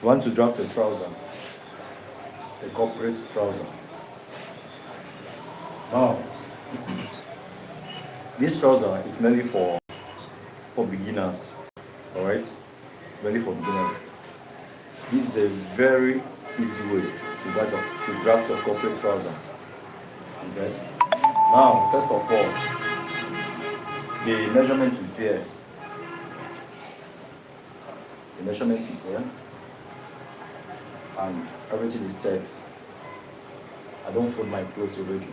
You want to draft a trouser, a corporate trouser. Now, this trouser is mainly for beginners. All right, it's mainly for beginners. This is a very easy way to draft your corporate trouser. Right? Now, first of all, the measurement is here. The measurement is here, and everything is set. I don't fold my clothes already.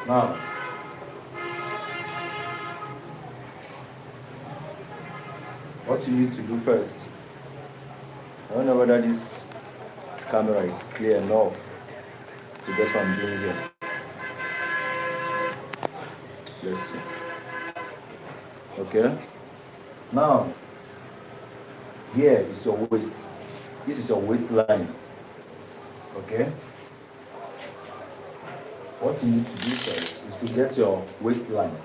Now, what you need to do first, I don't know whether this camera is clear enough to guess what I'm doing here. Let's see. Okay. Now, here is your waist. This is your waistline. Okay. What you need to do first is to get your waistline.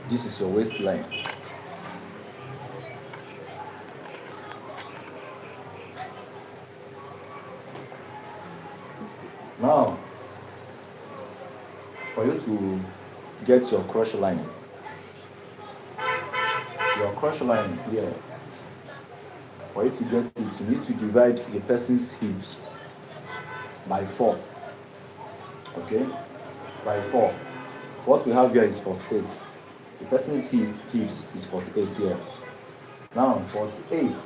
This is your waistline. Now, for you to get your crush line here, for you to get it, you need to divide the person's hips by 4. Okay? By 4. What we have here is 48. The person's hips is 48 here. Now, 48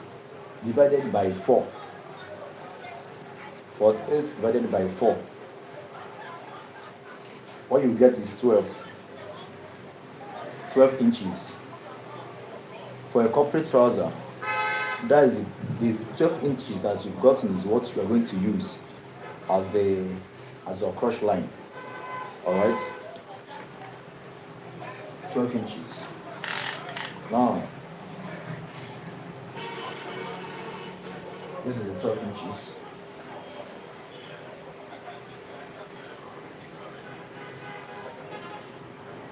divided by 4. 48 divided by 4. What you get is 12. 12 inches. For a corporate trouser, that is it. The 12 inches that you've gotten is what you are going to use as your crush line. Alright? 12 inches. Now, this is the 12 inches.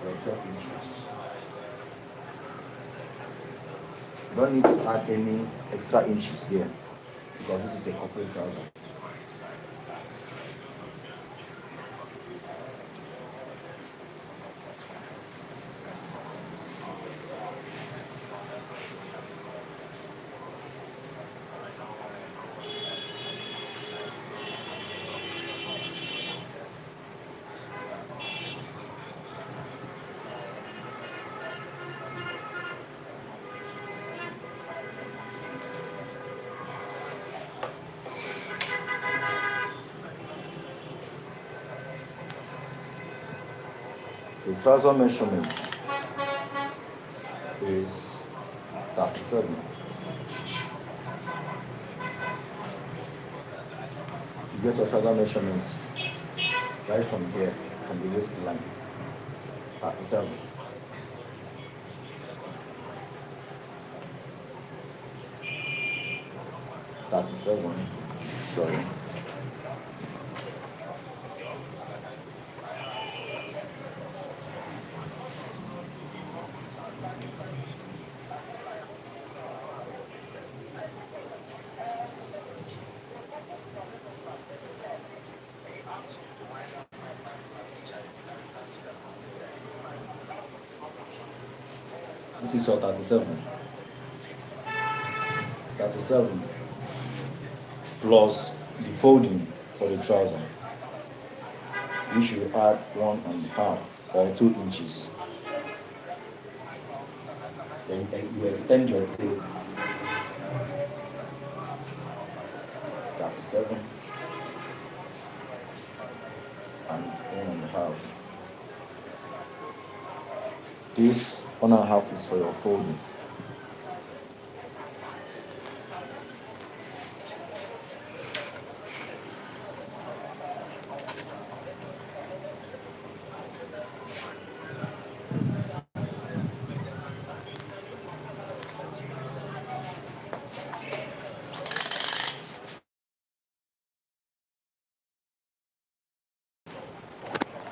The 12 inches. You don't need to add any extra inches here because this is a corporate trouser. The trouser measurement is 37. You get your trouser measurements right from here, from the waistline. 37. Sorry. This is your 37. 37 plus the folding for the trouser, which you add 1.5 or 2 inches. Then you extend your tape. 37 and 1.5. This 1.5 is for your folding.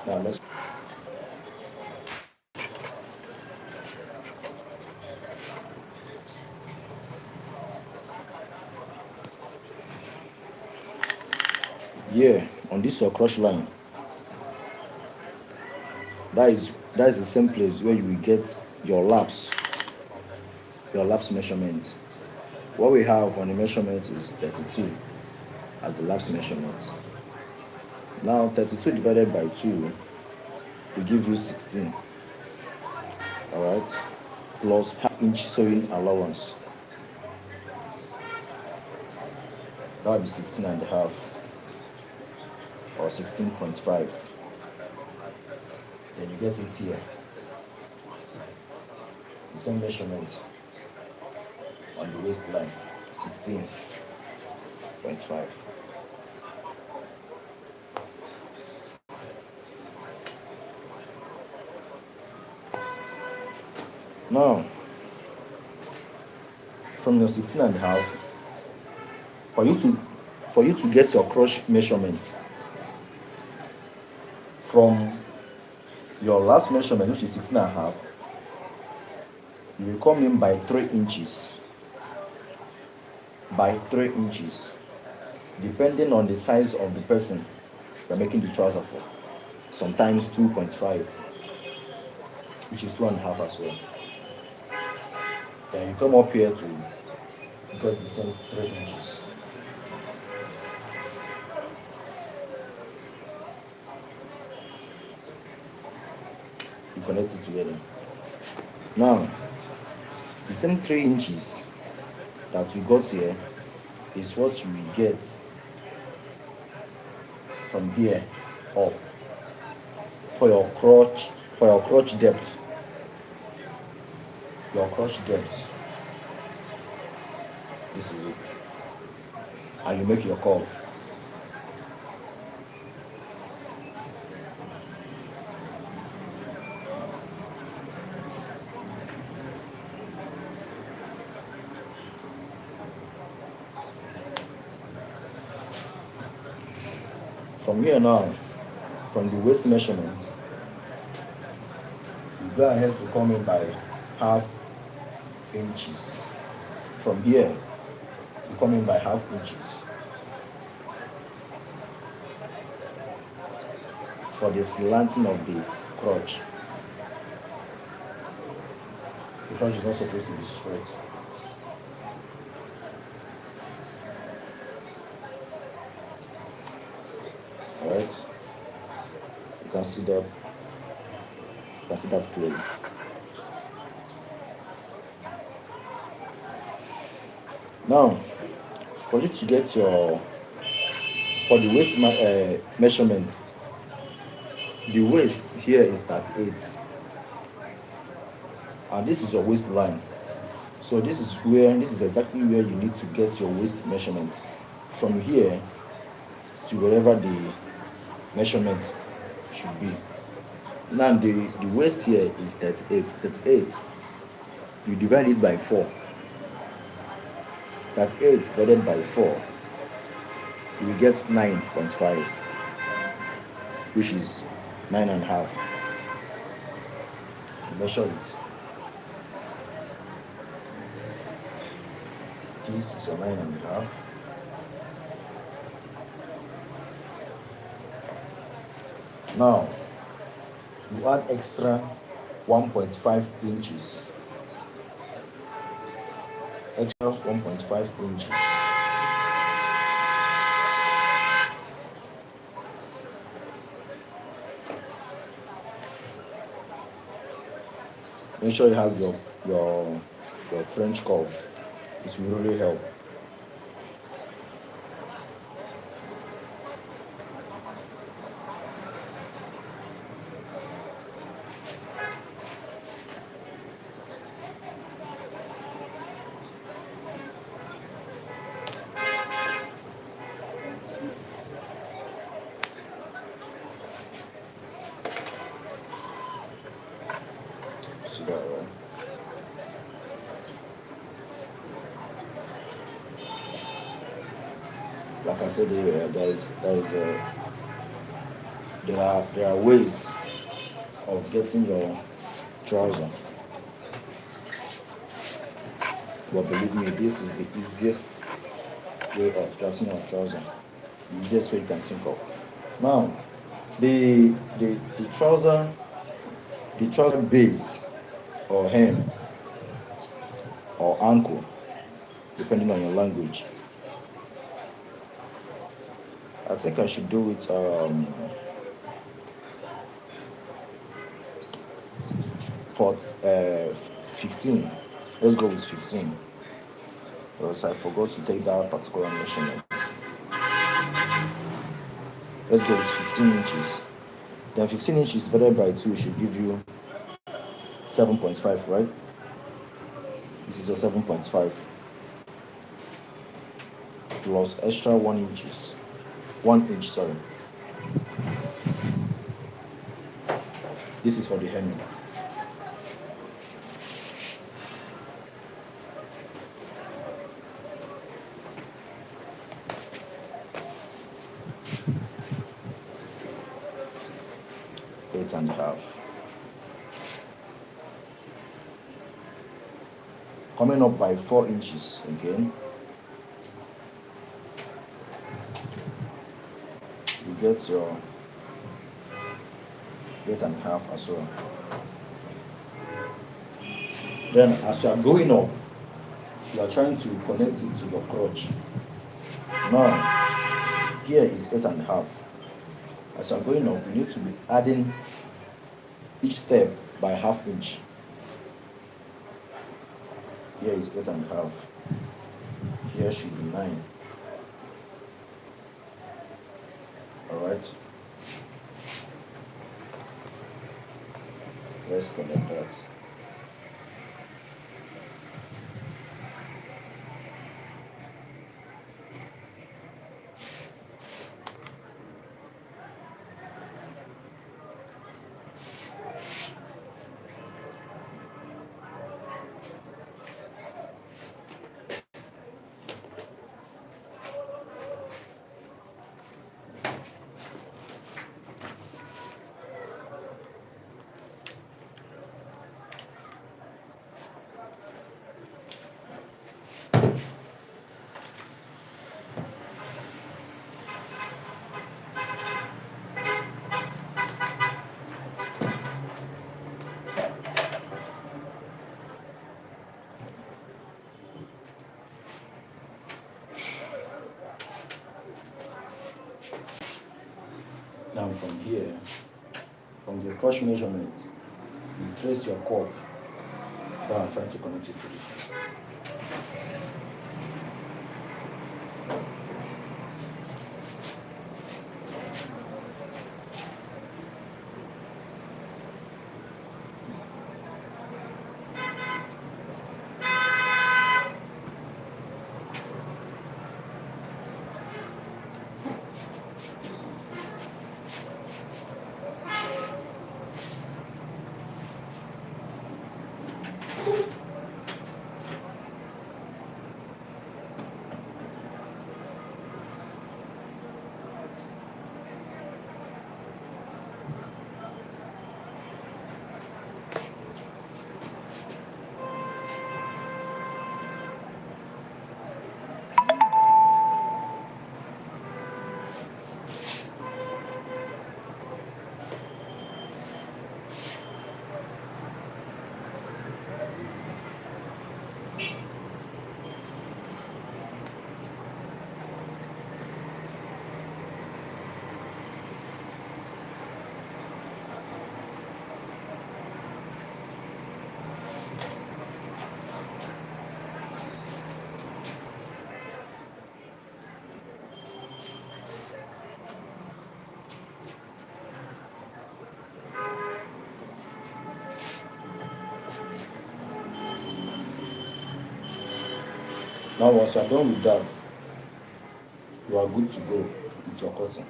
Now let's here on this your crush line. That is the same place where you will get your laps measurement. What we have on the measurement is 32 as the laps measurement. Now 32 divided by 2 will give you 16. Alright, plus half-inch sewing allowance. That will be 16.5 or 16.5. Then you get it here. The same measurement on the waistline, 16.5. Now, from your 16.5, for you to get your crotch measurement from your last measurement, which is 16.5, you will come in by 3 inches. By 3 inches, depending on the size of the person you're making the trouser for. Sometimes 2.5, which is 2.5 as well. Then you come up here to get the same 3 inches. You connect it together. Now, the same 3 inches that you got here is what you will get from here up for your crotch depth. Your crotch depth. This is it. And you make your curve. From here now, from the waist measurement, you go ahead to come in by half inches. From here, you come in by half inches. For the slanting of the crotch. The crotch is not supposed to be straight. Alright? You can see that. You can see that clearly. Now, for you to get for the waist measurement, the waist here is 38, and this is your waistline. So this is exactly where you need to get your waist measurement, from here to wherever the measurement should be. Now the waist here is 38. You divide it by 4. That's 8 divided by 4. You will get 9.5, which is 9.5. Measure it. This is your 9.5. Now, you add extra 1.5 inches. Extra 1.5 inches. Make sure you have your French curve. This will really help. See that, right? Like I said, there are ways of getting your trouser, but believe me, this is the easiest way of drafting your trouser. The easiest way you can think of. Now, the trouser base or hem or ankle, depending on your language. I think I should do it for 15. Let's go with 15 because I forgot to take that particular measurement. Let's go with 15 inches. Then 15 inches divided by 2 should give you 7.5, right? This is your 7.5 plus extra 1 inches. 1 inch, sorry. This is for the hemming. Eight and a half. Coming up by 4 inches again. You get your 8 and a half as well. Then as you are going up, you are trying to connect it to your crotch. Now, here is 8 and a half. As you are going up, you need to be adding each step by ½ inch. Here is 8 and a half. Here should be 9. Alright. Let's connect that. Now from here, from the crotch measurement, you trace your curve down, trying to connect it to this one. Now once you are done with that, you are good to go with your cutting.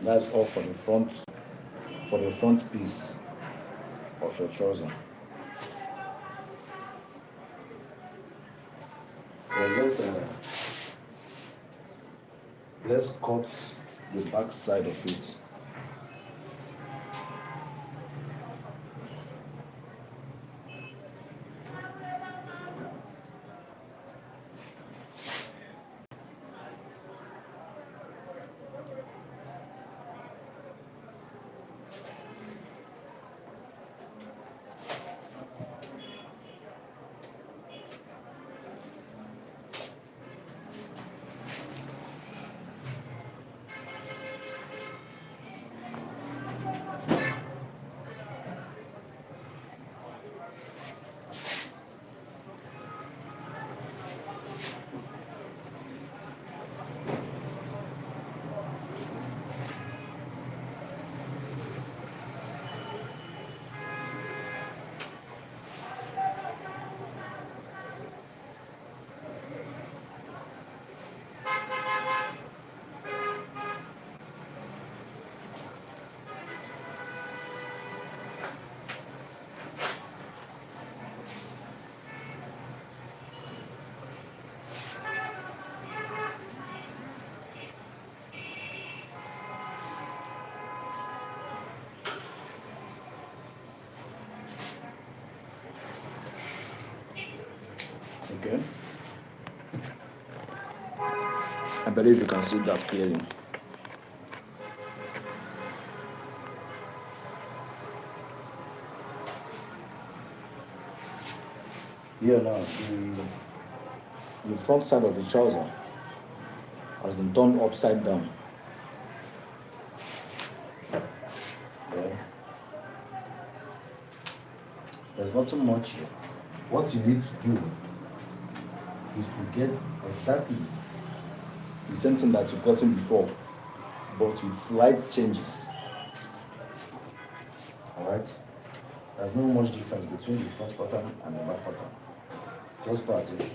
That's all for the front piece of your trouser. Well, let's cut the back side of it. Okay. I believe you can see that clearly. Here now, the front side of the trouser has been turned upside down. Okay. There's nothing much here. What you need to do is to get exactly the same thing that you've gotten before, but with slight changes. Alright? There's not much difference between the front pattern and the back pattern. Just pay attention.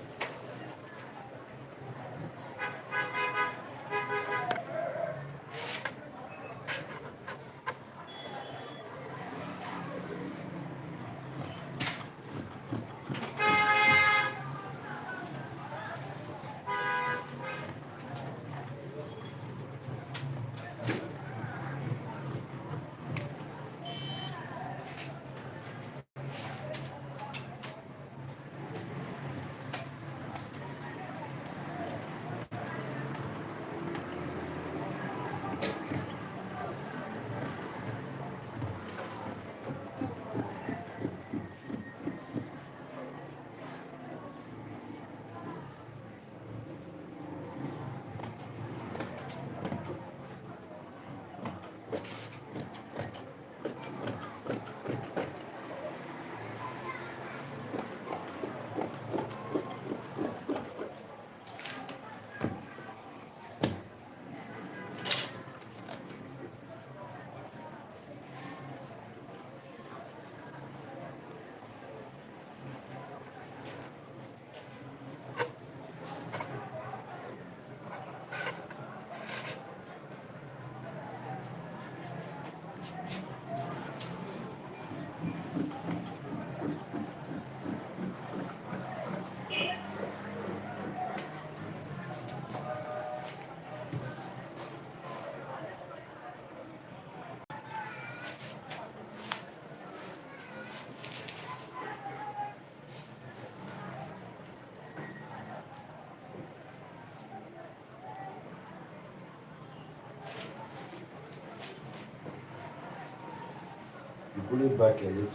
You pull it back a little.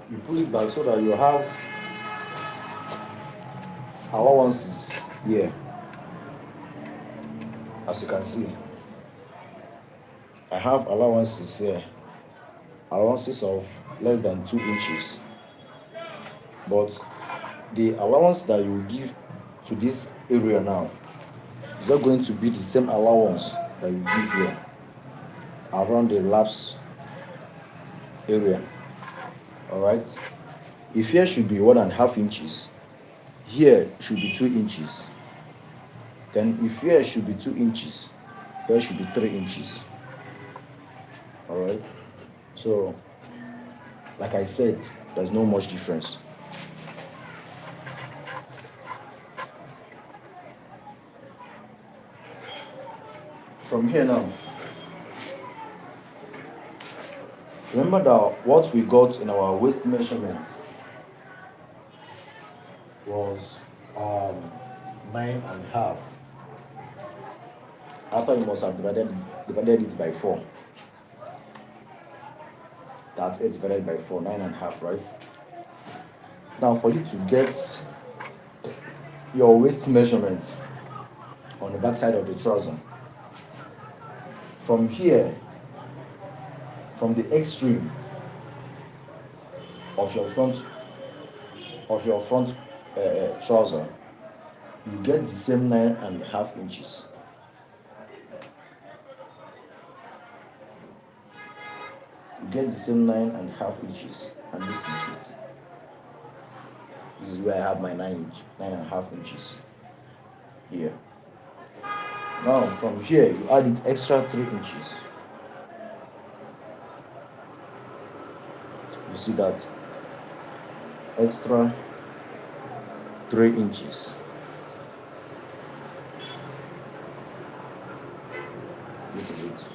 You pull it back so that you have allowances here. As you can see, I have allowances here. Allowances of less than 2 inches. But the allowance that you give to this area now is not going to be the same allowance that you give here around the laps area. Alright, If here should be 1.5 inches, here should be 2 inches. Then if here should be 2 inches, here should be 3 inches. All right. So, like I said, there's no much difference. From here now, remember that what we got in our waist measurements was 9.5. After you must have divided it by 4. That's 8 divided by 4, 9.5, right? Now for you to get your waist measurement on the back side of the trouser, from here, from the extreme of your front trouser, you get the same 9.5 inches. You get the same 9.5 inches, and this is it. This is where I have my 9.5 inches here. Now from here, you add it extra 3 inches. You see that? Extra 3 inches. This is it.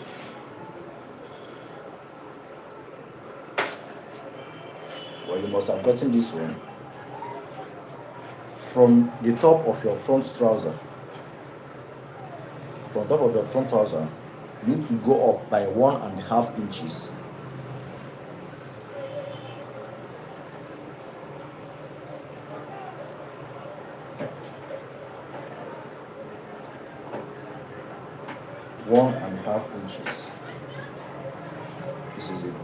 Well, you must have gotten this one from the top of your front trouser. From top of your front trouser, you need to go up by 1.5 inches. One and a half inches. This is it.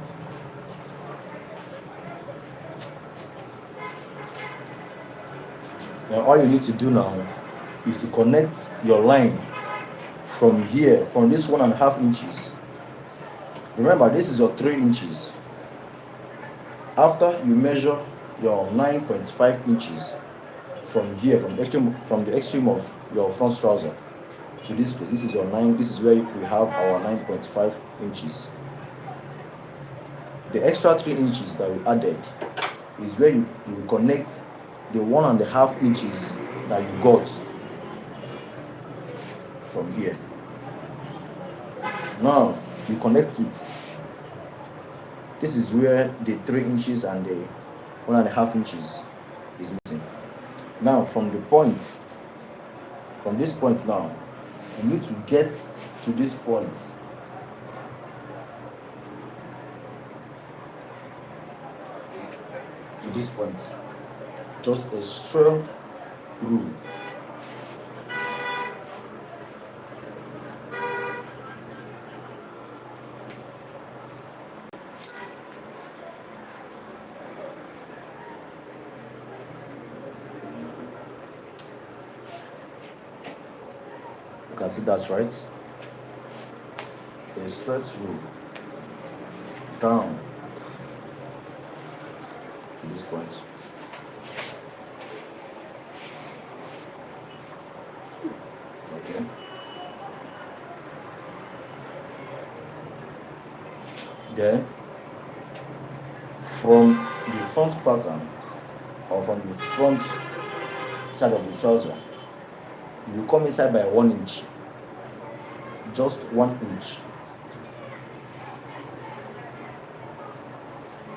Now all you need to do now is to connect your line from here, from this 1.5 inches. Remember, this is your 3 inches. After you measure your 9.5 inches from here, from the extreme of your front trouser to this place, this is your 9. This is where we have our 9.5 inches. The extra 3 inches that we added is where you connect the 1.5 inches that you got from here. Now you connect it. This is where the 3 inches and the 1.5 inches is missing. Now from this point now, you need to get to this point. To this point. Just a straight rule. You can see that's right. A straight rule down to this point. Okay. Then from the front pattern or from the front side of the trouser, you will come inside by 1 inch. Just 1 inch.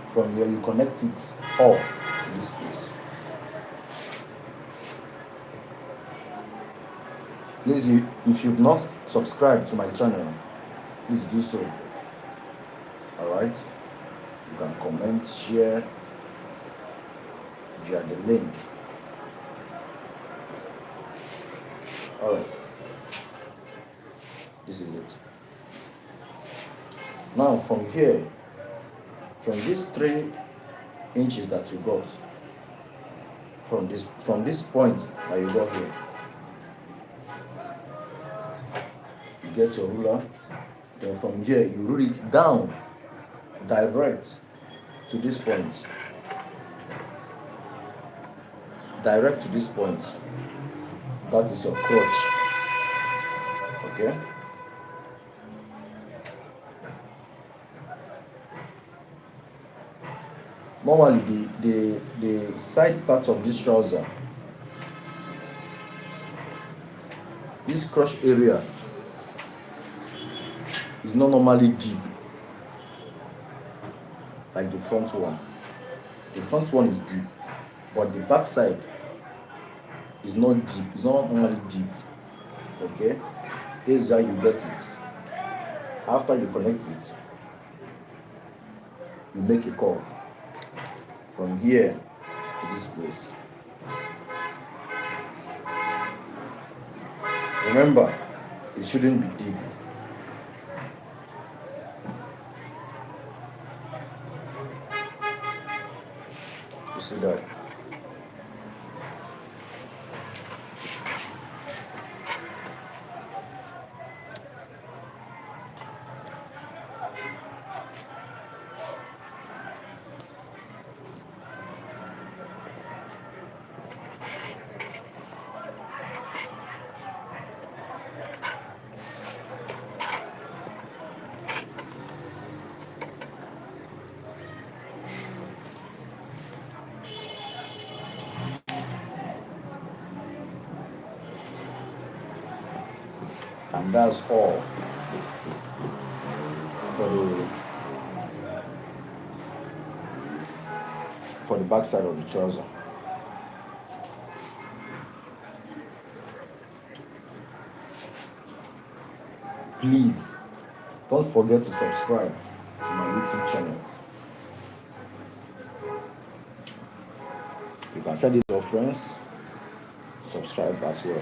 From here you connect it all to this place. Please, if you've not subscribed to my channel, please do so. Alright? You can comment, share via the link. Alright. This is it. Now from here, from these 3 inches that you got, from this point that you got here, you get your ruler. Then from here you rule it down direct to this point. direct to this point. That is your crotch. Okay. Normally, the side part of this trouser, this crotch area, is not normally deep like the front one. The front one is deep, but the back side is not deep. It's not normally deep. Okay. This is how you get it. After you connect it, you make a curve from here to this place. Remember, it shouldn't be deep. You see that? And that's all for the back side of the trouser. Please don't forget to subscribe to my YouTube channel. You can send it to your friends, subscribe as well.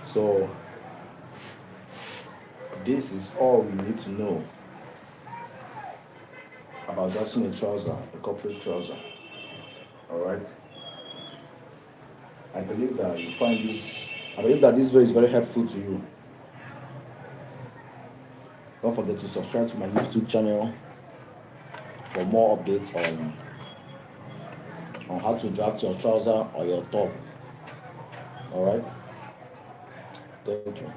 So this is all we need to know about dressing a trouser, a corporate trouser. Alright. I believe that this video is very helpful to you. Don't forget to subscribe to my YouTube channel for more updates on how to draft your trouser or your top. Alright. Thank you.